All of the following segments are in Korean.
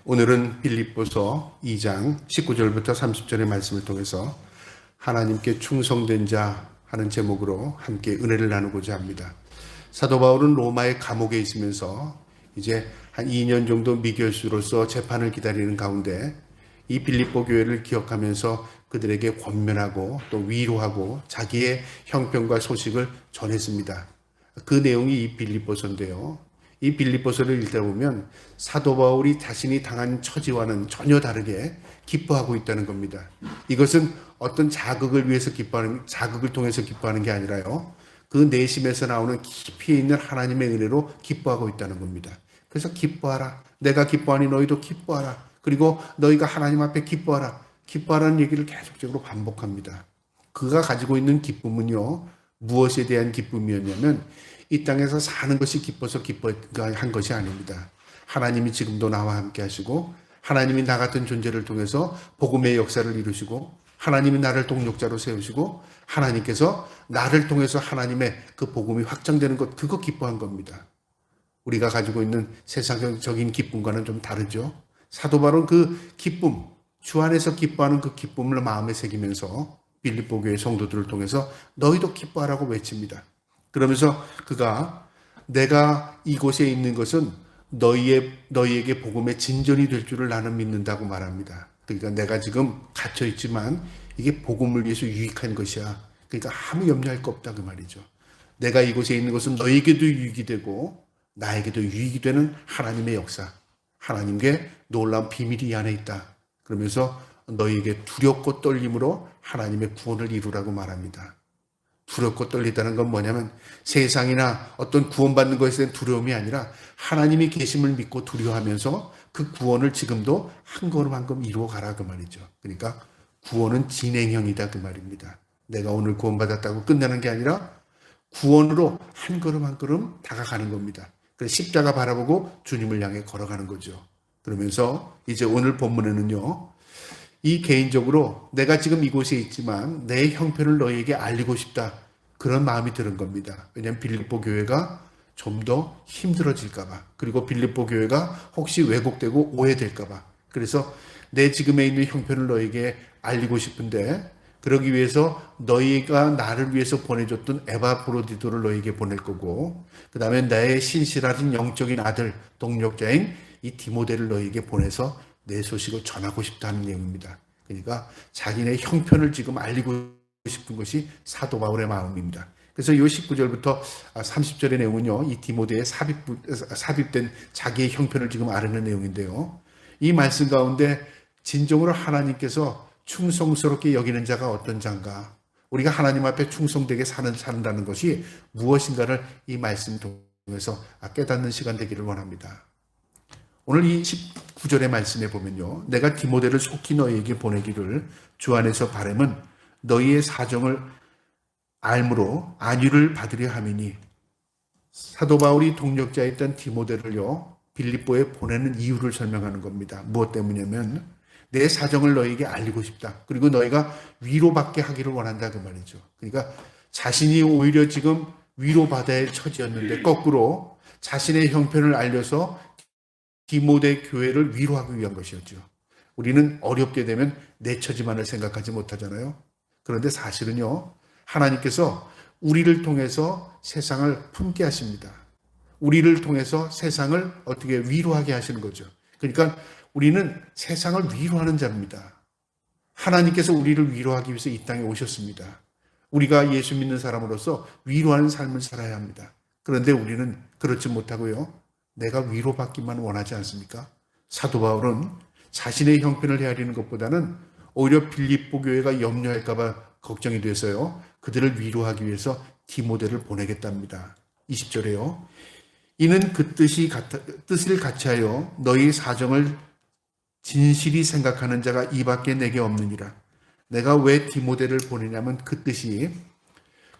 오늘은 빌립보서 2장 19절부터 30절의 말씀을 통해서 하나님께 충성된 자 하는 제목으로 함께 은혜를 나누고자 합니다. 사도 바울은 로마의 감옥에 있으면서 이제 한 2년 정도 미결수로서 재판을 기다리는 가운데 이 빌립보 교회를 기억하면서 그들에게 권면하고 또 위로하고 자기의 형편과 소식을 전했습니다. 그 내용이 이 빌립보서인데요. 이 빌립보서를 읽다 보면 사도 바울이 자신이 당한 처지와는 전혀 다르게 기뻐하고 있다는 겁니다. 이것은 어떤 자극을 위해서 자극을 통해서 기뻐하는 게 아니라요. 그 내심에서 나오는 깊이 있는 하나님의 은혜로 기뻐하고 있다는 겁니다. 그래서 기뻐하라. 내가 기뻐하니 너희도 기뻐하라. 그리고 너희가 하나님 앞에 기뻐하라. 기뻐하라는 얘기를 계속적으로 반복합니다. 그가 가지고 있는 기쁨은요. 무엇에 대한 기쁨이었냐면 이 땅에서 사는 것이 기뻐서 기뻐한 것이 아닙니다. 하나님이 지금도 나와 함께 하시고 하나님이 나 같은 존재를 통해서 복음의 역사를 이루시고 하나님이 나를 동력자로 세우시고 하나님께서 나를 통해서 하나님의 그 복음이 확장되는 것, 그거 기뻐한 겁니다. 우리가 가지고 있는 세상적인 기쁨과는 좀 다르죠. 사도 바울은 그 기쁨, 주 안에서 기뻐하는 그 기쁨을 마음에 새기면서 빌립보 교회 성도들을 통해서 너희도 기뻐하라고 외칩니다. 그러면서 그가 내가 이곳에 있는 것은 너희에게 복음의 진전이 될 줄을 나는 믿는다고 말합니다. 그러니까 내가 지금 갇혀 있지만 이게 복음을 위해서 유익한 것이야. 그러니까 아무 염려할 거 없다 그 말이죠. 내가 이곳에 있는 것은 너희에게도 유익이 되고 나에게도 유익이 되는 하나님의 역사, 하나님께 놀라운 비밀이 이 안에 있다. 그러면서 너희에게 두렵고 떨림으로 하나님의 구원을 이루라고 말합니다. 두렵고 떨리다는 건 뭐냐면 세상이나 어떤 구원받는 것에 대한 두려움이 아니라 하나님이 계심을 믿고 두려워하면서 그 구원을 지금도 한 걸음 한 걸음 이루어가라 그 말이죠. 그러니까 구원은 진행형이다 그 말입니다. 내가 오늘 구원받았다고 끝나는 게 아니라 구원으로 한 걸음 한 걸음 다가가는 겁니다. 그래서 십자가 바라보고 주님을 향해 걸어가는 거죠. 그러면서 이제 오늘 본문에는요. 이 개인적으로 내가 지금 이곳에 있지만 내 형편을 너희에게 알리고 싶다. 그런 마음이 드는 겁니다. 왜냐하면 빌립보 교회가 좀 더 힘들어질까봐. 그리고 빌립보 교회가 혹시 왜곡되고 오해될까봐. 그래서 내 지금에 있는 형편을 너희에게 알리고 싶은데 그러기 위해서 너희가 나를 위해서 보내줬던 에바브로디도를 너희에게 보낼 거고 그 다음에 나의 신실한 영적인 아들 동력자인 이 디모데를 너희에게 보내서 내 소식을 전하고 싶다는 내용입니다. 그러니까 자기네 형편을 지금 알리고 싶은 것이 사도 바울의 마음입니다. 그래서 이 19절부터 30절의 내용은요. 이 디모데에 삽입된 자기의 형편을 지금 아르는 내용인데요. 이 말씀 가운데 진정으로 하나님께서 충성스럽게 여기는 자가 어떤 자인가? 우리가 하나님 앞에 충성되게 산다는 것이 무엇인가를 이 말씀 통해서 깨닫는 시간 되기를 원합니다. 오늘 이 19절의 말씀에 보면요. 내가 디모데를 속히 너희에게 보내기를 주 안에서 바람은 너희의 사정을 알므로 안위를 받으려 함이니 사도 바울이 동력자였던 디모데를요. 빌립보에 보내는 이유를 설명하는 겁니다. 무엇 때문이냐면 내 사정을 너희에게 알리고 싶다. 그리고 너희가 위로받게 하기를 원한다 그 말이죠. 그러니까 자신이 오히려 지금 위로받아야 할 처지였는데 거꾸로 자신의 형편을 알려서 디모데 교회를 위로하기 위한 것이었죠. 우리는 어렵게 되면 내 처지만을 생각하지 못하잖아요. 그런데 사실은요. 하나님께서 우리를 통해서 세상을 품게 하십니다. 우리를 통해서 세상을 어떻게 위로하게 하시는 거죠. 그러니까 우리는 세상을 위로하는 자입니다. 하나님께서 우리를 위로하기 위해서 이 땅에 오셨습니다. 우리가 예수 믿는 사람으로서 위로하는 삶을 살아야 합니다. 그런데 우리는 그렇지 못하고요. 내가 위로받기만 원하지 않습니까? 사도 바울은 자신의 형편을 헤아리는 것보다는 오히려 빌립보 교회가 염려할까 봐 걱정이 돼서요. 그들을 위로하기 위해서 디모데를 보내겠답니다. 20절에요. 이는 그 뜻을 같이하여 너희 사정을 진실이 생각하는 자가 이밖에 내게 없느니라. 내가 왜 디모데를 보내냐면 그 뜻이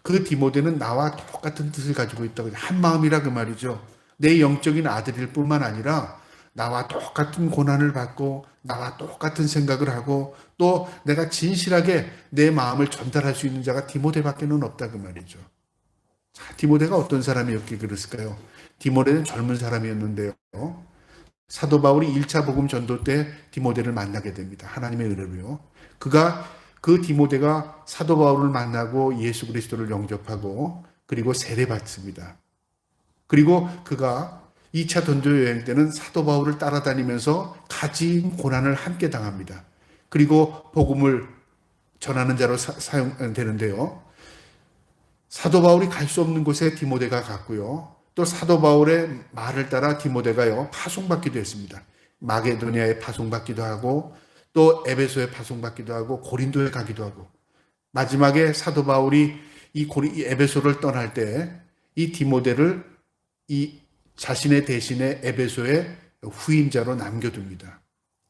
그 디모데는 나와 똑같은 뜻을 가지고 있다고 한 마음이라 그 말이죠. 내 영적인 아들일 뿐만 아니라 나와 똑같은 고난을 받고 나와 똑같은 생각을 하고 또 내가 진실하게 내 마음을 전달할 수 있는 자가 디모데밖에는 없다 그 말이죠. 자, 디모데가 어떤 사람이었기에 그랬을까요? 디모데는 젊은 사람이었는데요. 사도 바울이 1차 복음 전도 때 디모데를 만나게 됩니다. 하나님의 은혜로요. 그 디모데가 사도 바울을 만나고 예수 그리스도를 영접하고 그리고 세례받습니다. 그리고 그가 2차 전도 여행 때는 사도 바울을 따라다니면서 가진 고난을 함께 당합니다. 그리고 복음을 전하는 자로 사용되는데요. 사도 바울이 갈 수 없는 곳에 디모데가 갔고요. 또 사도 바울의 말을 따라 디모데가요 파송받기도 했습니다. 마게도니아에 파송받기도 하고 또 에베소에 파송받기도 하고 고린도에 가기도 하고 마지막에 사도 바울이 이 에베소를 떠날 때 이 디모데를 이 자신의 대신에 에베소의 후임자로 남겨둡니다.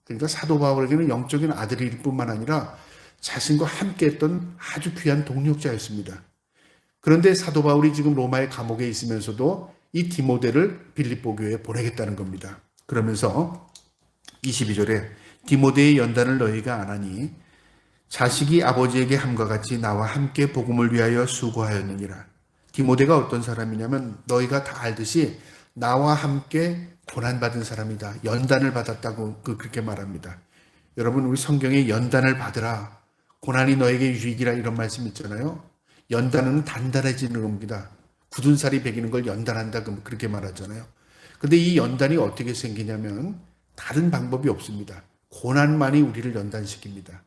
그러니까 사도 바울에게는 영적인 아들일 뿐만 아니라 자신과 함께했던 아주 귀한 동력자였습니다. 그런데 사도 바울이 지금 로마의 감옥에 있으면서도 이 디모데를 빌립보 교회에 보내겠다는 겁니다. 그러면서 22절에 디모데의 연단을 너희가 안 하니 자식이 아버지에게 함과 같이 나와 함께 복음을 위하여 수고하였느니라. 디모데가 어떤 사람이냐면 너희가 다 알듯이 나와 함께 고난받은 사람이다. 연단을 받았다고 그렇게 말합니다. 여러분 우리 성경에 연단을 받으라. 고난이 너에게 유익이라 이런 말씀 있잖아요. 연단은 단단해지는 겁니다. 굳은 살이 배기는 걸 연단한다 그렇게 말하잖아요. 근데 이 연단이 어떻게 생기냐면 다른 방법이 없습니다. 고난만이 우리를 연단시킵니다.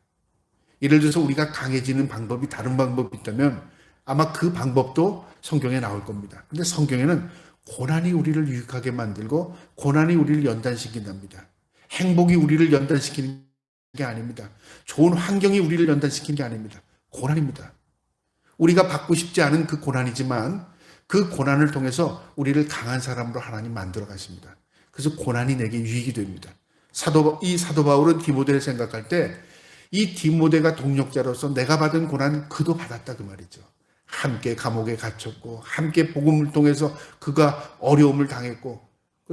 예를 들어서 우리가 강해지는 방법이 다른 방법이 있다면 아마 그 방법도 성경에 나올 겁니다. 근데 성경에는 고난이 우리를 유익하게 만들고 고난이 우리를 연단시킨답니다. 행복이 우리를 연단시키는 게 아닙니다. 좋은 환경이 우리를 연단시키는 게 아닙니다. 고난입니다. 우리가 받고 싶지 않은 그 고난이지만 그 고난을 통해서 우리를 강한 사람으로 하나님 만들어 가십니다. 그래서 고난이 내게 유익이 됩니다. 사도 바울은 디모데를 생각할 때 이 디모데가 동력자로서 내가 받은 고난 그도 받았다 그 말이죠. 함께 감옥에 갇혔고 함께 복음을 통해서 그가 어려움을 당했고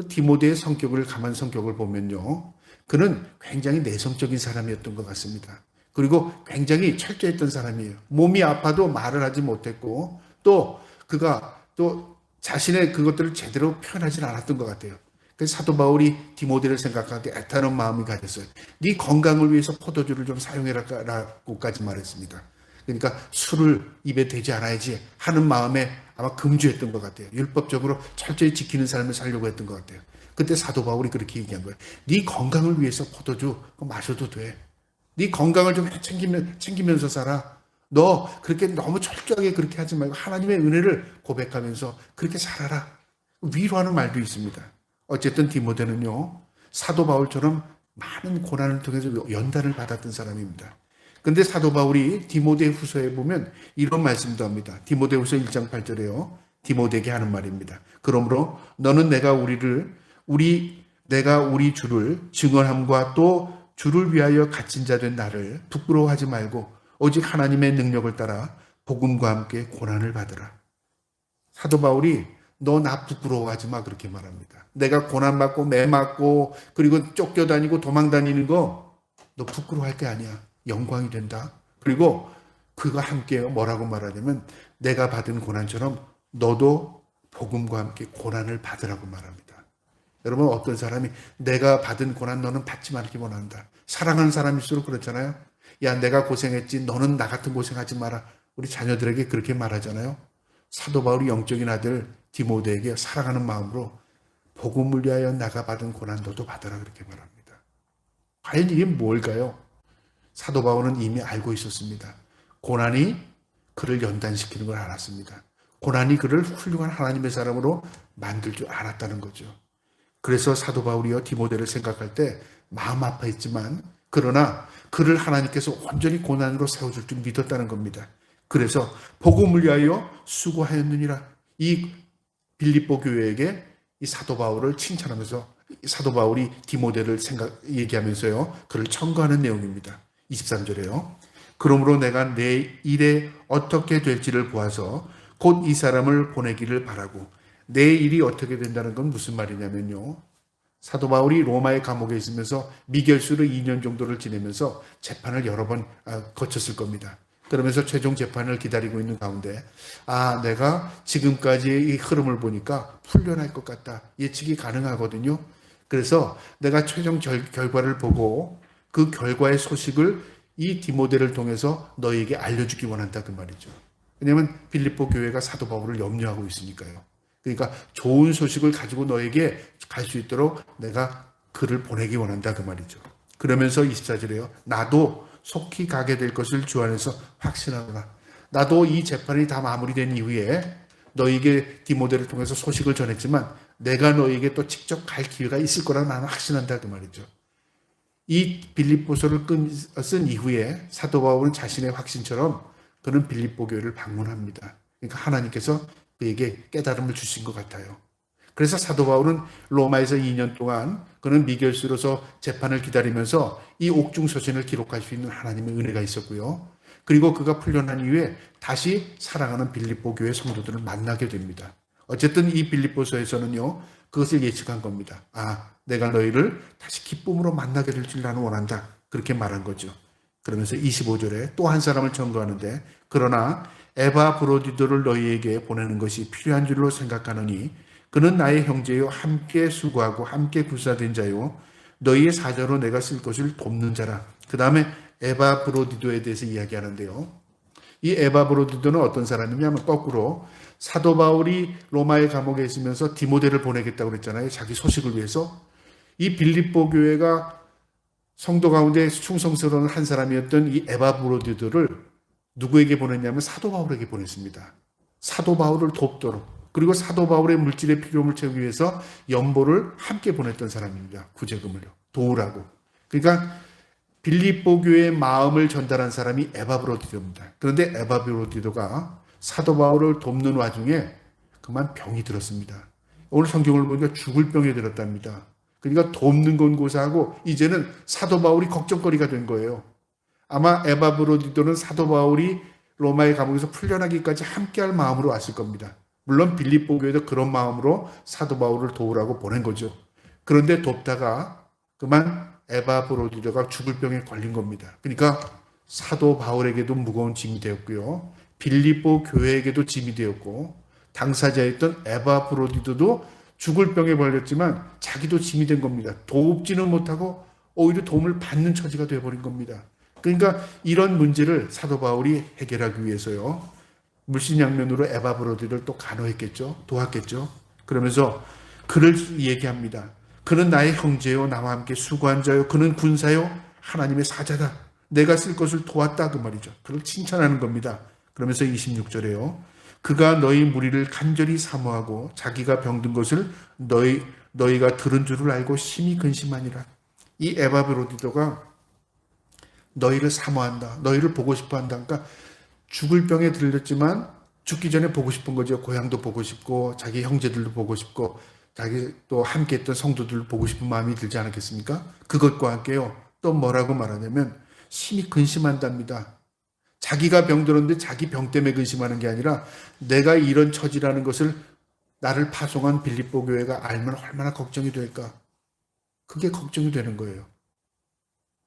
디모데의 성격을 가만 성격을 보면요. 그는 굉장히 내성적인 사람이었던 것 같습니다. 그리고 굉장히 철저했던 사람이에요. 몸이 아파도 말을 하지 못했고 또 그가 또 자신의 그것들을 제대로 표현하지 않았던 것 같아요. 그래서 사도 바울이 디모데를 생각하게 애타는 마음이 가졌어요. 네 건강을 위해서 포도주를 좀 사용해라고까지 말했습니다. 그러니까 술을 입에 대지 않아야지 하는 마음에 아마 금주했던 것 같아요. 율법적으로 철저히 지키는 삶을 살려고 했던 것 같아요. 그때 사도 바울이 그렇게 얘기한 거예요. 네 건강을 위해서 포도주 마셔도 돼. 네 건강을 좀 챙기면서 살아. 너 그렇게 너무 철저하게 그렇게 하지 말고 하나님의 은혜를 고백하면서 그렇게 살아라. 위로하는 말도 있습니다. 어쨌든 디모데는요. 사도 바울처럼 많은 고난을 통해서 연단을 받았던 사람입니다. 근데 사도 바울이 디모데 후서에 보면 이런 말씀도 합니다. 디모데 후서 1장 8절에요. 디모데에게 하는 말입니다. 그러므로 너는 내가 우리 주를 증언함과 또 주를 위하여 갇힌 자 된 나를 부끄러워하지 말고 오직 하나님의 능력을 따라 복음과 함께 고난을 받으라. 사도 바울이 너 나 부끄러워하지 마 그렇게 말합니다. 내가 고난받고 매맞고 그리고 쫓겨다니고 도망다니는 거 너 부끄러워할 게 아니야. 영광이 된다. 그리고 그가 함께 뭐라고 말하냐면 내가 받은 고난처럼 너도 복음과 함께 고난을 받으라고 말합니다. 여러분 어떤 사람이 내가 받은 고난 너는 받지 말기 원한다. 사랑하는 사람일수록 그렇잖아요. 야 내가 고생했지 너는 나 같은 고생하지 마라. 우리 자녀들에게 그렇게 말하잖아요. 사도 바울이 영적인 아들 디모데에게 사랑하는 마음으로 복음을 위하여 나가 받은 고난 너도 받아라 그렇게 말합니다. 과연 이게 뭘까요? 사도 바울은 이미 알고 있었습니다. 고난이 그를 연단시키는 걸 알았습니다. 고난이 그를 훌륭한 하나님의 사람으로 만들 줄 알았다는 거죠. 그래서 사도 바울이요 디모데를 생각할 때 마음 아파했지만 그러나 그를 하나님께서 온전히 고난으로 세워줄 줄 믿었다는 겁니다. 그래서 복음을 위하여 수고하였느니라. 이 빌립보 교회에게 이 사도 바울을 칭찬하면서 사도 바울이 디모데를 얘기하면서요 그를 청구하는 내용입니다. 23절에요. 그러므로 내가 내 일에 어떻게 될지를 보아서 곧 이 사람을 보내기를 바라고 내 일이 어떻게 된다는 건 무슨 말이냐면요. 사도 바울이 로마의 감옥에 있으면서 미결수로 2년 정도를 지내면서 재판을 여러 번 거쳤을 겁니다. 그러면서 최종 재판을 기다리고 있는 가운데 내가 지금까지의 이 흐름을 보니까 풀려날 것 같다. 예측이 가능하거든요. 그래서 내가 최종 결과를 보고 그 결과의 소식을 이 디모데를 통해서 너희에게 알려주기 원한다 그 말이죠. 왜냐하면 빌립보 교회가 사도 바울을 염려하고 있으니까요. 그러니까 좋은 소식을 가지고 너에게 갈 수 있도록 내가 그를 보내기 원한다 그 말이죠. 그러면서 24절에요. 나도 속히 가게 될 것을 주 안에서 확신하노라. 나도 이 재판이 다 마무리된 이후에 너에게 디모데를 통해서 소식을 전했지만 내가 너에게 또 직접 갈 기회가 있을 거라 나는 확신한다 그 말이죠. 이 빌립보서를 쓴 이후에 사도 바울은 자신의 확신처럼 그는 빌립보 교회를 방문합니다. 그러니까 하나님께서 그에게 깨달음을 주신 것 같아요. 그래서 사도 바울은 로마에서 2년 동안 그는 미결수로서 재판을 기다리면서 이 옥중서신을 기록할 수 있는 하나님의 은혜가 있었고요. 그리고 그가 풀려난 이후에 다시 사랑하는 빌립보 교회 성도들을 만나게 됩니다. 어쨌든 이 빌립보서에서는요, 그것을 예측한 겁니다. 내가 너희를 다시 기쁨으로 만나게 될 줄 나는 원한다. 그렇게 말한 거죠. 그러면서 25절에 또 한 사람을 청구하는데 그러나 에바브로디도를 너희에게 보내는 것이 필요한 줄로 생각하노니 그는 나의 형제요 함께 수고하고 함께 구사된 자요 너희의 사자로 내가 쓸 것을 돕는 자라. 그 다음에 에바브로디도에 대해서 이야기하는데요. 이 에바브로디도는 어떤 사람이냐면 거꾸로 사도 바울이 로마의 감옥에 있으면서 디모데를 보내겠다고 그랬잖아요. 자기 소식을 위해서. 이 빌립보 교회가 성도 가운데 충성스러운 한 사람이었던 이 에바브로디도를 누구에게 보냈냐면 사도 바울에게 보냈습니다. 사도 바울을 돕도록. 그리고 사도 바울의 물질의 필요를 채우기 위해서 연보를 함께 보냈던 사람입니다. 구제금을요. 도우라고. 그러니까 빌립보 교회의 마음을 전달한 사람이 에바브로디도입니다. 그런데 에바브로디도가 사도 바울을 돕는 와중에 그만 병이 들었습니다. 오늘 성경을 보니까 죽을 병에 들었답니다. 그러니까 돕는 건 고사하고 이제는 사도 바울이 걱정거리가 된 거예요. 아마 에바브로디도는 사도 바울이 로마의 감옥에서 풀려나기까지 함께할 마음으로 왔을 겁니다. 물론 빌립보 교회도 그런 마음으로 사도 바울을 도우라고 보낸 거죠. 그런데 돕다가 그만 에바브로디도가 죽을 병에 걸린 겁니다. 그러니까 사도 바울에게도 무거운 짐이 되었고요. 빌립보 교회에게도 짐이 되었고 당사자였던 에바브로디도도 죽을 병에 걸렸지만 자기도 짐이 된 겁니다. 돕지는 못하고 오히려 도움을 받는 처지가 되어버린 겁니다. 그러니까 이런 문제를 사도 바울이 해결하기 위해서요. 물신양면으로 에바브로디를 또 간호했겠죠. 도왔겠죠. 그러면서 그를 얘기합니다. 그는 나의 형제요 나와 함께 수고한 자요 그는 군사요 하나님의 사자다. 내가 쓸 것을 도왔다 그 말이죠. 그를 칭찬하는 겁니다. 그러면서 26절에요. 그가 너희 무리를 간절히 사모하고 자기가 병든 것을 너희가 들은 줄을 알고 심히 근심하니라. 이 에바브로디도가 너희를 사모한다. 너희를 보고 싶어한다. 그러니까 죽을 병에 들렸지만 죽기 전에 보고 싶은 거죠. 고향도 보고 싶고 자기 형제들도 보고 싶고 자기 또 함께 했던 성도들을 보고 싶은 마음이 들지 않았겠습니까? 그것과 함께요. 또 뭐라고 말하냐면 심히 근심한답니다. 자기가 병들었는데 자기 병 때문에 근심하는 게 아니라 내가 이런 처지라는 것을 나를 파송한 빌립보 교회가 알면 얼마나 걱정이 될까? 그게 걱정이 되는 거예요.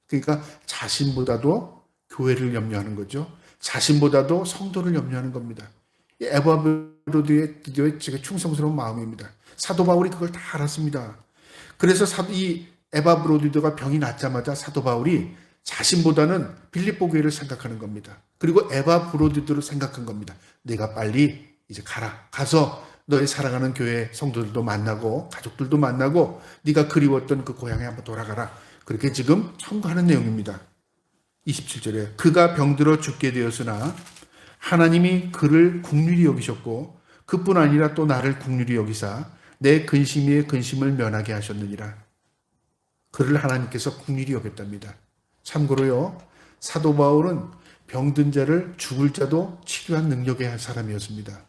그러니까 자신보다도 교회를 염려하는 거죠. 자신보다도 성도를 염려하는 겁니다. 에바브로디도의 충성스러운 마음입니다. 사도 바울이 그걸 다 알았습니다. 그래서 이 에바브로디도가 병이 낫자마자 사도 바울이 자신보다는 빌립보 교회를 생각하는 겁니다. 그리고 에바브로디도를 생각한 겁니다. 내가 빨리 이제 가라. 가서 너의 사랑하는 교회 성도들도 만나고 가족들도 만나고 네가 그리웠던 그 고향에 한번 돌아가라. 그렇게 지금 청구하는 내용입니다. 27절에 그가 병들어 죽게 되었으나 하나님이 그를 긍휼히 여기셨고 그뿐 아니라 또 나를 긍휼히 여기사 내 근심 위에 근심을 면하게 하셨느니라. 그를 하나님께서 긍휼히 여겼답니다. 참고로요. 사도 바울은 병든 자를 죽을 자도 치료한 능력의 사람이었습니다.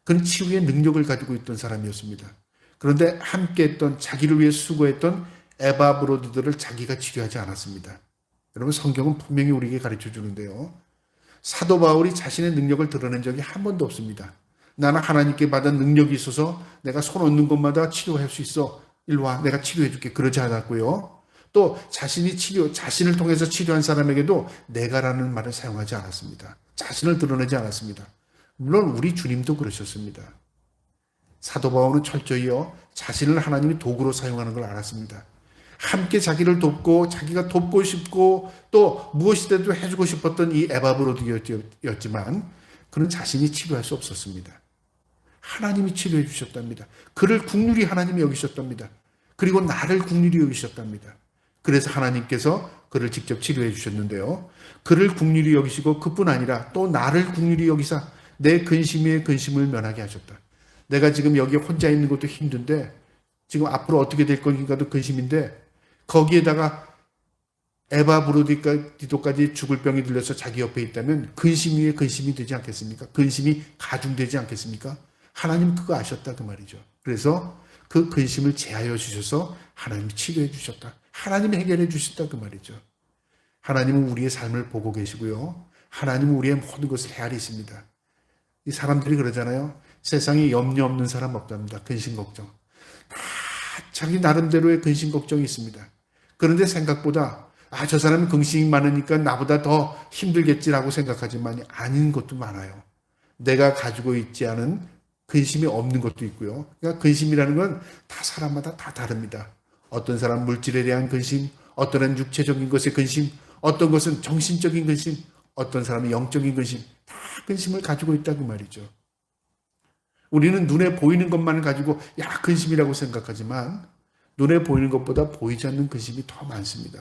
그는 치유의 능력을 가지고 있던 사람이었습니다. 그런데 함께했던 자기를 위해 수고했던 에바브로디도를 자기가 치료하지 않았습니다. 여러분 성경은 분명히 우리에게 가르쳐 주는데요. 사도 바울이 자신의 능력을 드러낸 적이 한 번도 없습니다. 나는 하나님께 받은 능력이 있어서 내가 손 얹는 곳마다 치료할 수 있어. 일로 와 내가 치료해 줄게. 그러지 않았고요. 또 자신을 통해서 치료한 사람에게도 내가라는 말을 사용하지 않았습니다. 자신을 드러내지 않았습니다. 물론 우리 주님도 그러셨습니다. 사도 바울은 철저히요 자신을 하나님이 도구로 사용하는 걸 알았습니다. 함께 자기를 돕고 자기가 돕고 싶고 또 무엇이라도 해주고 싶었던 이 에바브로디였지만 그는 자신이 치료할 수 없었습니다. 하나님이 치료해 주셨답니다. 그를 긍휼히 하나님이 여기셨답니다. 그리고 나를 긍휼히 여기셨답니다. 그래서 하나님께서 그를 직접 치료해 주셨는데요. 그를 긍휼히 여기시고 그뿐 아니라 또 나를 긍휼히 여기사 내 근심 위에 근심을 면하게 하셨다. 내가 지금 여기 혼자 있는 것도 힘든데 지금 앞으로 어떻게 될 건가도 근심인데 거기에다가 에바브로디도까지 죽을 병이 들려서 자기 옆에 있다면 근심 위에 근심이 되지 않겠습니까? 근심이 가중되지 않겠습니까? 하나님 그거 아셨다 그 말이죠. 그래서 그 근심을 제하여 주셔서 하나님이 치료해 주셨다. 하나님이 해결해 주셨다 그 말이죠. 하나님은 우리의 삶을 보고 계시고요. 하나님은 우리의 모든 것을 헤아리십니다. 이 사람들이 그러잖아요. 세상에 염려 없는 사람 없답니다. 근심 걱정. 다 자기 나름대로의 근심 걱정이 있습니다. 그런데 생각보다 저 사람이 근심이 많으니까 나보다 더 힘들겠지라고 생각하지만 아닌 것도 많아요. 내가 가지고 있지 않은 근심이 없는 것도 있고요. 그러니까 근심이라는 건 다 사람마다 다 다릅니다. 어떤 사람 물질에 대한 근심, 어떤 사람은 육체적인 것에 근심, 어떤 것은 정신적인 근심, 어떤 사람은 영적인 근심, 다 근심을 가지고 있다고 말이죠. 우리는 눈에 보이는 것만을 가지고 근심이라고 생각하지만 눈에 보이는 것보다 보이지 않는 근심이 더 많습니다.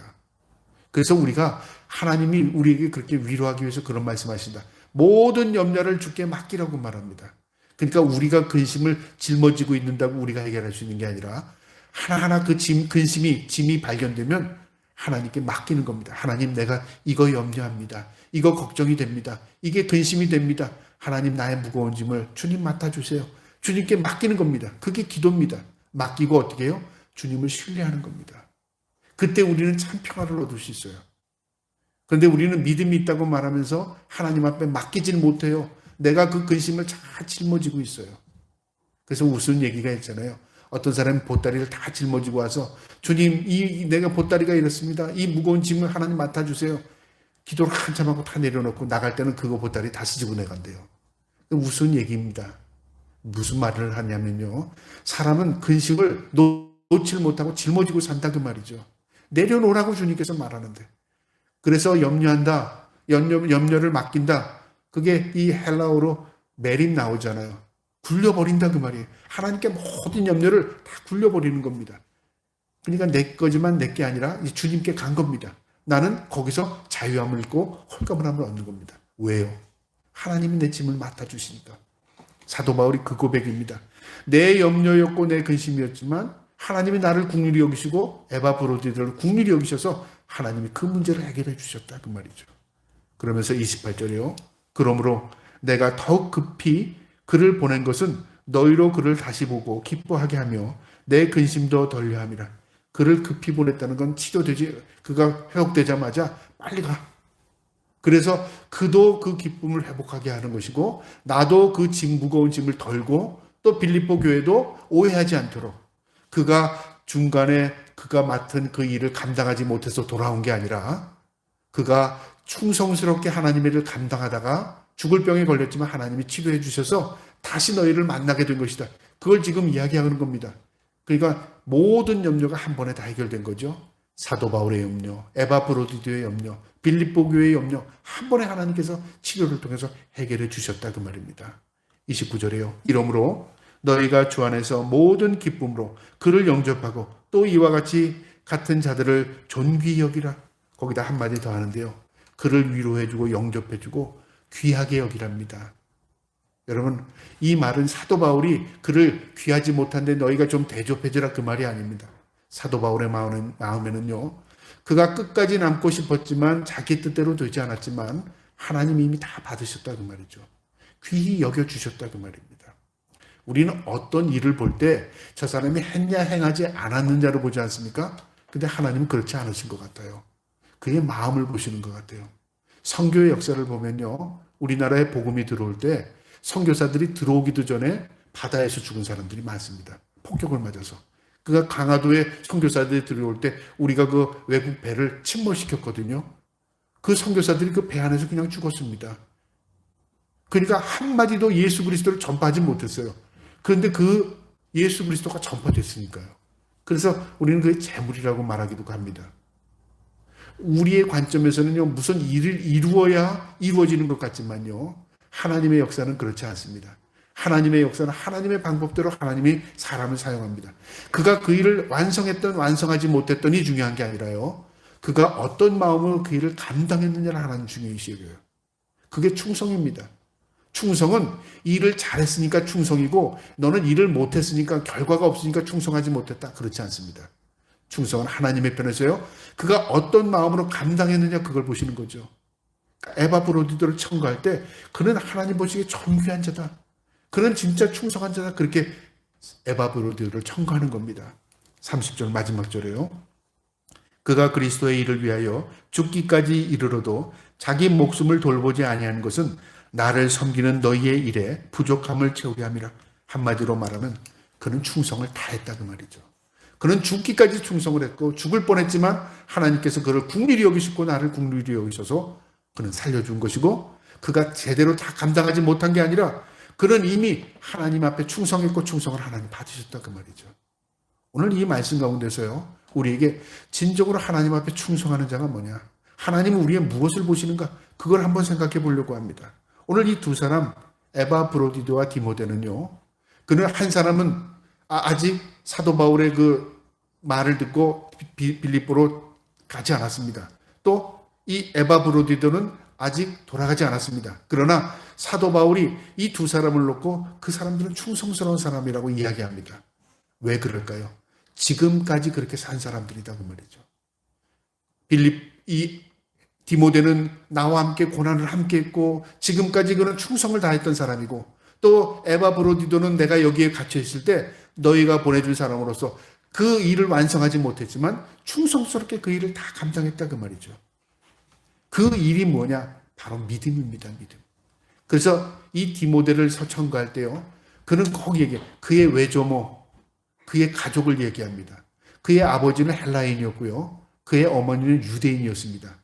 그래서 우리가 하나님이 우리에게 그렇게 위로하기 위해서 그런 말씀하신다. 모든 염려를 주께 맡기라고 말합니다. 그러니까 우리가 근심을 짊어지고 있는다고 우리가 해결할 수 있는 게 아니라 하나하나 그 짐이 발견되면 하나님께 맡기는 겁니다. 하나님 내가 이거 염려합니다. 이거 걱정이 됩니다. 이게 근심이 됩니다. 하나님 나의 무거운 짐을 주님 맡아주세요. 주님께 맡기는 겁니다. 그게 기도입니다. 맡기고 어떻게 해요? 주님을 신뢰하는 겁니다. 그때 우리는 참 평화를 얻을 수 있어요. 그런데 우리는 믿음이 있다고 말하면서 하나님 앞에 맡기지는 못해요. 내가 그 근심을 다 짊어지고 있어요. 그래서 무슨 얘기가 있잖아요. 어떤 사람이 보따리를 다 짊어지고 와서 주님 내가 보따리가 이렇습니다. 이 무거운 짐을 하나님 맡아주세요. 기도를 한참 하고 다 내려놓고 나갈 때는 그거 보따리 다 쓰고 내간대요. 무슨 얘기입니다. 무슨 말을 하냐면요. 사람은 근심을 놓질 못하고 짊어지고 산다 그 말이죠. 내려놓으라고 주님께서 말하는데. 그래서 염려한다. 염려를 맡긴다. 그게 이 헬라어로 메림 나오잖아요. 굴려버린다 그 말이에요. 하나님께 모든 염려를 다 굴려버리는 겁니다. 그러니까 내 거지만 내 게 아니라 주님께 간 겁니다. 나는 거기서 자유함을 잃고 홀가분함을 얻는 겁니다. 왜요? 하나님이 내 짐을 맡아주시니까. 사도 바울이 그 고백입니다. 내 염려였고 내 근심이었지만 하나님이 나를 긍휼히 여기시고 에바브로디들을 긍휼히 여기셔서 하나님이 그 문제를 해결해 주셨다 그 말이죠. 그러면서 28절이요. 그러므로 내가 더욱 급히 그를 보낸 것은 너희로 그를 다시 보고 기뻐하게 하며 내 근심도 덜려 함이라. 그를 급히 보냈다는 건 치료되지, 그가 회복되자마자 빨리 가. 그래서 그도 그 기쁨을 회복하게 하는 것이고 나도 그 무거운 짐을 덜고 또 빌립보 교회도 오해하지 않도록 그가 중간에 그가 맡은 그 일을 감당하지 못해서 돌아온 게 아니라 그가 충성스럽게 하나님의 일을 감당하다가 죽을 병에 걸렸지만 하나님이 치료해 주셔서 다시 너희를 만나게 된 것이다. 그걸 지금 이야기하는 겁니다. 그러니까 모든 염려가 한 번에 다 해결된 거죠. 사도 바울의 염려, 에바브로디도의 염려, 빌립보 교회의 염려 한 번에 하나님께서 치료를 통해서 해결해 주셨다 그 말입니다. 29절에요. 이러므로 너희가 주 안에서 모든 기쁨으로 그를 영접하고 또 이와 같이 같은 자들을 존귀히 여기라. 거기다 한마디 더 하는데요. 그를 위로해주고 영접해주고 귀하게 여기랍니다. 여러분 이 말은 사도 바울이 그를 귀하지 못한데 너희가 좀 대접해주라 그 말이 아닙니다. 사도 바울의 마음에는요. 그가 끝까지 남고 싶었지만 자기 뜻대로 되지 않았지만 하나님이 이미 다 받으셨다 그 말이죠. 귀히 여겨주셨다 그 말입니다. 우리는 어떤 일을 볼 때 저 사람이 했냐 행하지 않았느냐로 보지 않습니까? 근데 하나님은 그렇지 않으신 것 같아요. 그의 마음을 보시는 것 같아요. 선교의 역사를 보면요. 우리나라에 복음이 들어올 때 선교사들이 들어오기도 전에 바다에서 죽은 사람들이 많습니다. 폭격을 맞아서. 그가 강화도에 선교사들이 들어올 때 우리가 그 외국 배를 침몰시켰거든요. 그 선교사들이 그 배 안에서 그냥 죽었습니다. 그러니까 한마디도 예수 그리스도를 전파하지 못했어요. 그런데 그 예수 그리스도가 전파됐으니까요. 그래서 우리는 그게 재물이라고 말하기도 합니다. 우리의 관점에서는요, 무슨 일을 이루어야 이루어지는 것 같지만요, 하나님의 역사는 그렇지 않습니다. 하나님의 역사는 하나님의 방법대로 하나님이 사람을 사용합니다. 그가 그 일을 완성했던 완성하지 못했던이 중요한 게 아니라요, 그가 어떤 마음으로 그 일을 감당했느냐를 하나님 중요시 여겨요. 그게 충성입니다. 충성은 일을 잘했으니까 충성이고 너는 일을 못했으니까 결과가 없으니까 충성하지 못했다. 그렇지 않습니다. 충성은 하나님의 편에서요, 그가 어떤 마음으로 감당했느냐 그걸 보시는 거죠. 에바브로디도를 청구할 때 그는 하나님 보시기에 존귀한 자다. 그는 진짜 충성한 자다. 그렇게 에바브로디도를 청구하는 겁니다. 30절 마지막 절에요. 그가 그리스도의 일을 위하여 죽기까지 이르러도 자기 목숨을 돌보지 아니하는 것은 나를 섬기는 너희의 일에 부족함을 채우게 함이라. 한마디로 말하면 그는 충성을 다했다 그 말이죠. 그는 죽기까지 충성을 했고 죽을 뻔했지만 하나님께서 그를 긍휼히 여기시고 나를 긍휼히 여기셔서 그는 살려준 것이고, 그가 제대로 다 감당하지 못한 게 아니라 그는 이미 하나님 앞에 충성했고 충성을 하나님 받으셨다 그 말이죠. 오늘 이 말씀 가운데서요, 우리에게 진정으로 하나님 앞에 충성하는 자가 뭐냐, 하나님은 우리의 무엇을 보시는가, 그걸 한번 생각해 보려고 합니다. 오늘 이 두 사람, 에바브로디도와 디모데는요, 그는 한 사람은 아직 사도 바울의 그 말을 듣고 빌립보로 가지 않았습니다. 또 이 에바브로디도는 아직 돌아가지 않았습니다. 그러나 사도 바울이 이 두 사람을 놓고 그 사람들은 충성스러운 사람이라고 이야기합니다. 왜 그럴까요? 지금까지 그렇게 산 사람들이다 그 말이죠. 이 디모데는 나와 함께 고난을 함께 했고 지금까지 그는 충성을 다했던 사람이고, 또 에바브로디도는 내가 여기에 갇혀 있을 때 너희가 보내준 사람으로서 그 일을 완성하지 못했지만 충성스럽게 그 일을 다 감당했다 그 말이죠. 그 일이 뭐냐? 바로 믿음입니다. 믿음. 그래서 이 디모데를 서청구할 때요, 그는 꼭 그의 외조모, 그의 가족을 얘기합니다. 그의 아버지는 헬라인이었고요, 그의 어머니는 유대인이었습니다.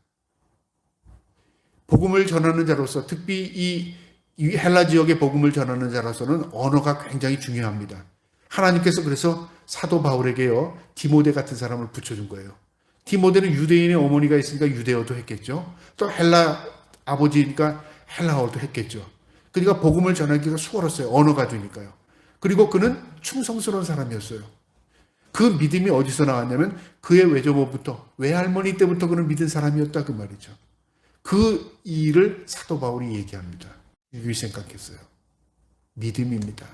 복음을 전하는 자로서, 특히 이 헬라 지역의 복음을 전하는 자로서는 언어가 굉장히 중요합니다. 하나님께서 그래서 사도 바울에게요, 디모데 같은 사람을 붙여준 거예요. 디모데는 유대인의 어머니가 있으니까 유대어도 했겠죠. 또 헬라 아버지니까 헬라어도 했겠죠. 그러니까 복음을 전하기가 수월했어요. 언어가 되니까요. 그리고 그는 충성스러운 사람이었어요. 그 믿음이 어디서 나왔냐면 그의 외조모부터, 외할머니 때부터 그는 믿은 사람이었다 그 말이죠. 그 일을 사도 바울이 얘기합니다. 이렇게 생각했어요. 믿음입니다.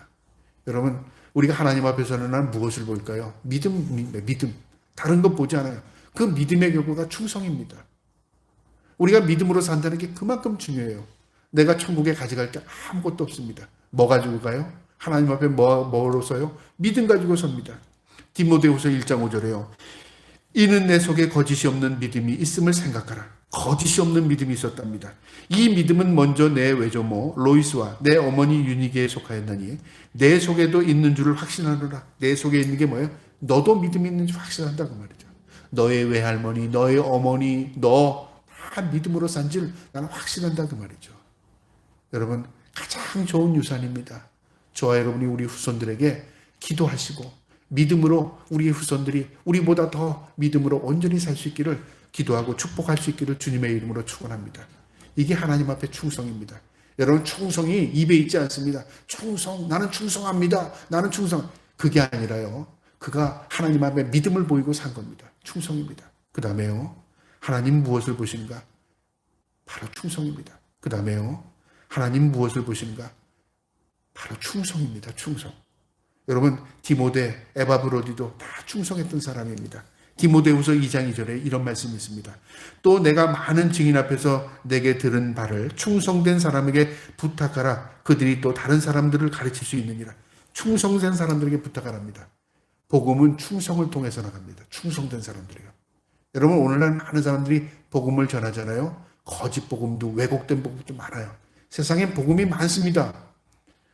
여러분, 우리가 하나님 앞에서는 난 무엇을 볼까요? 믿음. 다른 것 보지 않아요. 그 믿음의 결과가 충성입니다. 우리가 믿음으로 산다는 게 그만큼 중요해요. 내가 천국에 가져갈 게 아무것도 없습니다. 뭐 가지고 가요? 하나님 앞에 뭐로서요? 믿음 가지고 섭니다. 디모데후서 1장 5절에요. 이는 내 속에 거짓이 없는 믿음이 있음을 생각하라. 거짓이 없는 믿음이 있었답니다. 이 믿음은 먼저 내 외조모 로이스와 내 어머니 유니게에 속하였나니 내 속에도 있는 줄을 확신하노라. 내 속에 있는 게 뭐예요? 너도 믿음이 있는지 확신한다 그 말이죠. 너의 외할머니, 너의 어머니, 너 다 믿음으로 산 줄 나는 확신한다 그 말이죠. 여러분, 가장 좋은 유산입니다. 저와 여러분이 우리 후손들에게 기도하시고 믿음으로 우리 후손들이 우리보다 더 믿음으로 온전히 살 수 있기를 기도하고 축복할 수 있기를 주님의 이름으로 축원합니다. 이게 하나님 앞에 충성입니다. 여러분, 충성이 입에 있지 않습니다. 충성, 나는 충성합니다. 나는 충성. 그게 아니라요, 그가 하나님 앞에 믿음을 보이고 산 겁니다. 충성입니다. 그 다음에요, 하나님 무엇을 보시는가? 바로 충성입니다. 그 다음에요, 하나님 무엇을 보시는가? 바로 충성입니다. 충성. 여러분, 디모데, 에바브로디도 다 충성했던 사람입니다. 디모데후서 2장 2절에 이런 말씀이 있습니다. 또 내가 많은 증인 앞에서 내게 들은 바를 충성된 사람에게 부탁하라. 그들이 또 다른 사람들을 가르칠 수 있느니라. 충성된 사람들에게 부탁하랍니다. 복음은 충성을 통해서 나갑니다. 충성된 사람들이요. 여러분, 오늘날 많은 사람들이 복음을 전하잖아요. 거짓 복음도, 왜곡된 복음도 많아요. 세상에 복음이 많습니다.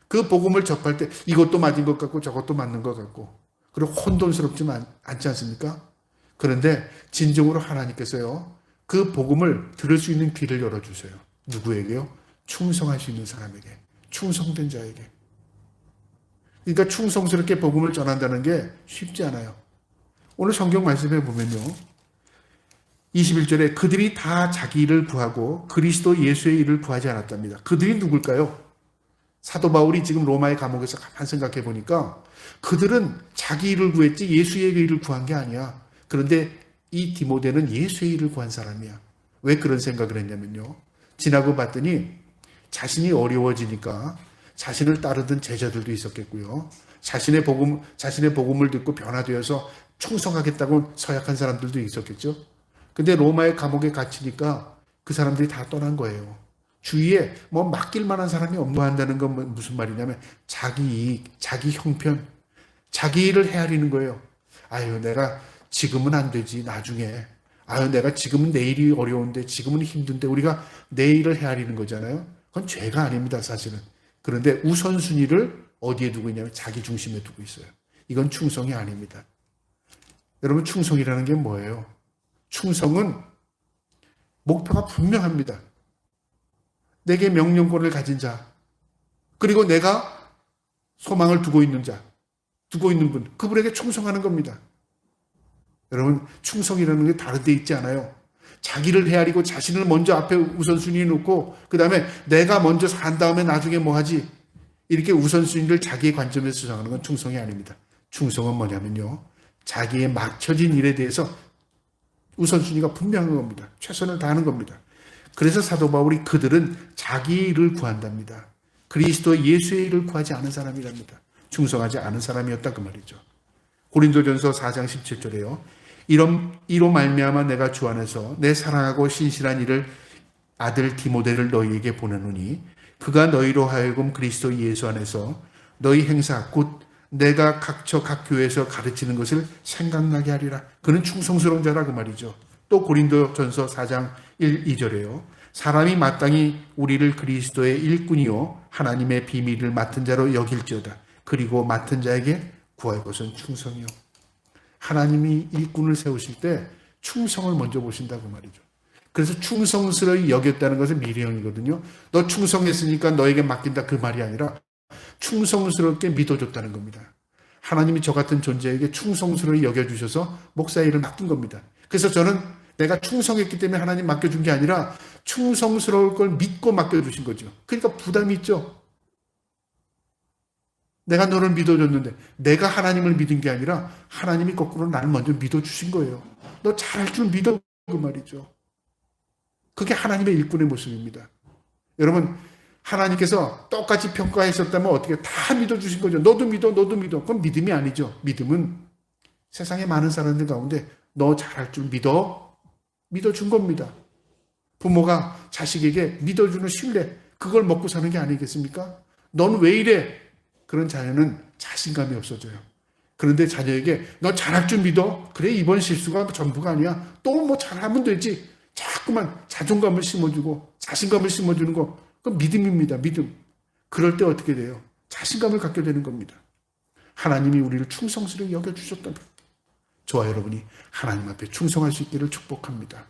그 복음을 접할 때 이것도 맞은 것 같고 저것도 맞는 것 같고, 그리고 혼돈스럽지만 않지 않습니까? 그런데 진정으로 하나님께서요, 그 복음을 들을 수 있는 귀를 열어주세요. 누구에게요? 충성할 수 있는 사람에게, 충성된 자에게. 그러니까 충성스럽게 복음을 전한다는 게 쉽지 않아요. 오늘 성경 말씀에 보면요. 21절에 그들이 다 자기 일을 구하고 그리스도 예수의 일을 구하지 않았답니다. 그들이 누굴까요? 사도 바울이 지금 로마의 감옥에서 가만 생각해 보니까 그들은 자기 일을 구했지 예수의 일을 구한 게 아니야. 그런데 이 디모데는 예수의 일을 구한 사람이야. 왜 그런 생각을 했냐면요. 지나고 봤더니 자신이 어려워지니까 자신을 따르던 제자들도 있었겠고요. 자신의 복음을 듣고 변화되어서 충성하겠다고 서약한 사람들도 있었겠죠. 근데 로마의 감옥에 갇히니까 그 사람들이 다 떠난 거예요. 주위에 뭐 맡길 만한 사람이 없는다는 건 무슨 말이냐면 자기 이익, 자기 형편, 자기 일을 헤아리는 거예요. 아유, 내가 지금은 안 되지, 나중에. 아유, 내가 지금은 내일이 어려운데, 지금은 힘든데, 우리가 내일을 헤아리는 거잖아요. 그건 죄가 아닙니다, 사실은. 그런데 우선순위를 어디에 두고 있냐면 자기 중심에 두고 있어요. 이건 충성이 아닙니다. 여러분, 충성이라는 게 뭐예요? 충성은 목표가 분명합니다. 내게 명령권을 가진 자, 그리고 내가 소망을 두고 있는 자, 두고 있는 분, 그분에게 충성하는 겁니다. 여러분, 충성이라는 게 다른 데 있지 않아요. 자기를 헤아리고 자신을 먼저 앞에 우선순위에 놓고 그 다음에 내가 먼저 산 다음에 나중에 뭐 하지, 이렇게 우선순위를 자기의 관점에서 주장하는 건 충성이 아닙니다. 충성은 뭐냐면요, 자기의 맡겨진 일에 대해서 우선순위가 분명한 겁니다. 최선을 다하는 겁니다. 그래서 사도 바울이 그들은 자기 일을 구한답니다. 그리스도 예수의 일을 구하지 않은 사람이랍니다. 충성하지 않은 사람이었다 그 말이죠. 고린도전서 4장 17절에요. 이로 말미암아 내가 주 안에서 내 사랑하고 신실한 이를 아들 디모데를 너희에게 보내노니 그가 너희로 하여금 그리스도 예수 안에서 너희 행사 곧 내가 각처 각 교회에서 가르치는 것을 생각나게 하리라. 그는 충성스러운 자라 그 말이죠. 또 고린도전서 4장 1, 2절에요. 사람이 마땅히 우리를 그리스도의 일꾼이요 하나님의 비밀을 맡은 자로 여길지어다. 그리고 맡은 자에게 구할 것은 충성이요. 하나님이 일꾼을 세우실 때 충성을 먼저 보신다고 말이죠. 그래서 충성스러이 여겼다는 것은 미래형이거든요. 너 충성했으니까 너에게 맡긴다 그 말이 아니라 충성스럽게 믿어줬다는 겁니다. 하나님이 저 같은 존재에게 충성스러이 여겨주셔서 목사 일을 맡긴 겁니다. 그래서 저는 내가 충성했기 때문에 하나님 맡겨준 게 아니라 충성스러울 걸 믿고 맡겨주신 거죠. 그러니까 부담이 있죠. 내가 너를 믿어줬는데 내가 하나님을 믿은 게 아니라 하나님이 거꾸로 나를 먼저 믿어주신 거예요. 너 잘할 줄 믿어 그 말이죠. 그게 하나님의 일꾼의 모습입니다. 여러분, 하나님께서 똑같이 평가하셨다면 어떻게 다 믿어주신 거죠. 너도 믿어, 너도 믿어. 그건 믿음이 아니죠. 믿음은 세상에 많은 사람들 가운데 너 잘할 줄 믿어준 겁니다. 부모가 자식에게 믿어주는 신뢰, 그걸 먹고 사는 게 아니겠습니까? 넌 왜 이래? 그런 자녀는 자신감이 없어져요. 그런데 자녀에게 너 잘할 줄 믿어? 그래, 이번 실수가 전부가 아니야. 또 뭐 잘하면 되지. 자꾸만 자존감을 심어주고 자신감을 심어주는 거, 그건 믿음입니다. 믿음. 그럴 때 어떻게 돼요? 자신감을 갖게 되는 겁니다. 하나님이 우리를 충성스럽게 여겨주셨다면 저와 여러분이 하나님 앞에 충성할 수 있기를 축복합니다.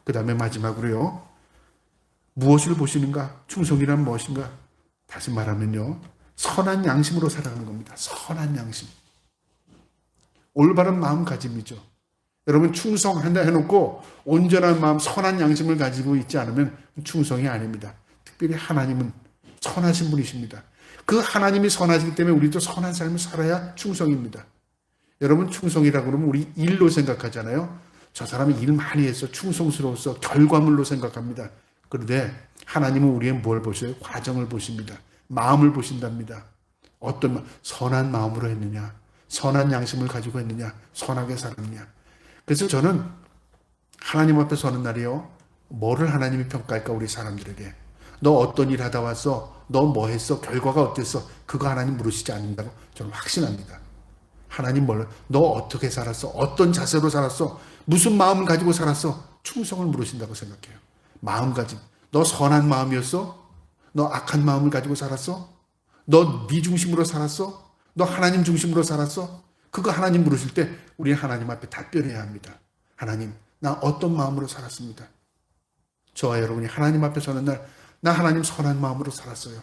그 다음에 마지막으로요. 무엇을 보시는가? 충성이란 무엇인가? 다시 말하면요. 선한 양심으로 살아가는 겁니다. 선한 양심. 올바른 마음가짐이죠. 여러분, 충성한다 해놓고 온전한 마음, 선한 양심을 가지고 있지 않으면 충성이 아닙니다. 특별히 하나님은 선하신 분이십니다. 그 하나님이 선하시기 때문에 우리도 선한 삶을 살아야 충성입니다. 여러분, 충성이라고 그러면 우리 일로 생각하잖아요. 저 사람이 일 많이 했어, 충성스러웠어, 결과물로 생각합니다. 그런데 하나님은 우리의 뭘 보셔요? 과정을 보십니다. 마음을 보신답니다. 어떤 선한 마음으로 했느냐, 선한 양심을 가지고 했느냐, 선하게 살았느냐. 그래서 저는 하나님 앞에 서는 날이요, 뭐를 하나님이 평가할까? 우리 사람들에게 너 어떤 일 하다 왔어? 너 뭐 했어? 결과가 어땠어? 그거 하나님 물으시지 않는다고 저는 확신합니다. 하나님 너 어떻게 살았어? 어떤 자세로 살았어? 무슨 마음을 가지고 살았어? 충성을 물으신다고 생각해요. 마음가짐. 너 선한 마음이었어? 너 악한 마음을 가지고 살았어? 너 네 중심으로 살았어? 너 하나님 중심으로 살았어? 그거 하나님 물으실 때 우리 하나님 앞에 답변해야 합니다. 하나님, 나 어떤 마음으로 살았습니다. 저와 여러분이 하나님 앞에 서는 날, 나 하나님 선한 마음으로 살았어요.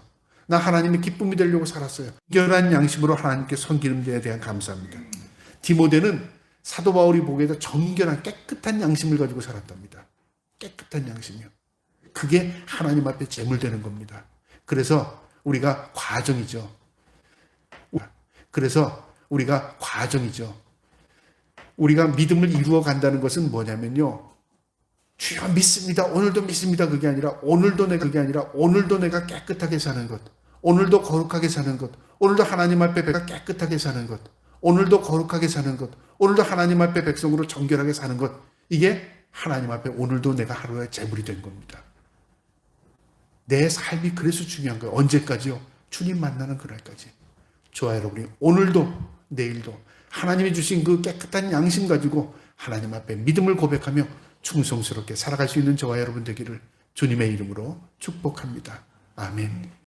나 하나님의 기쁨이 되려고 살았어요. 정결한 양심으로 하나님께 섬기는 데에 대한 감사합니다. 디모데는 사도 바울이 보기에도 정결한 깨끗한 양심을 가지고 살았답니다. 깨끗한 양심이요. 그게 하나님 앞에 제물되는 겁니다. 그래서 우리가 과정이죠. 우리가 믿음을 이루어 간다는 것은 뭐냐면요. 주여 믿습니다. 오늘도 믿습니다. 그게 아니라 오늘도 내가 깨끗하게 사는 것. 오늘도 거룩하게 사는 것. 오늘도 하나님 앞에 내가 깨끗하게 사는 것. 오늘도 거룩하게 사는 것. 오늘도 하나님 앞에 백성으로 정결하게 사는 것. 이게 하나님 앞에 오늘도 내가 하루의 제물이 된 겁니다. 내 삶이 그래서 중요한 거예요. 언제까지요? 주님 만나는 그날까지. 좋아요, 여러분이 오늘도 내일도 하나님이 주신 그 깨끗한 양심 가지고 하나님 앞에 믿음을 고백하며 충성스럽게 살아갈 수 있는 저와 여러분 되기를 주님의 이름으로 축복합니다. 아멘.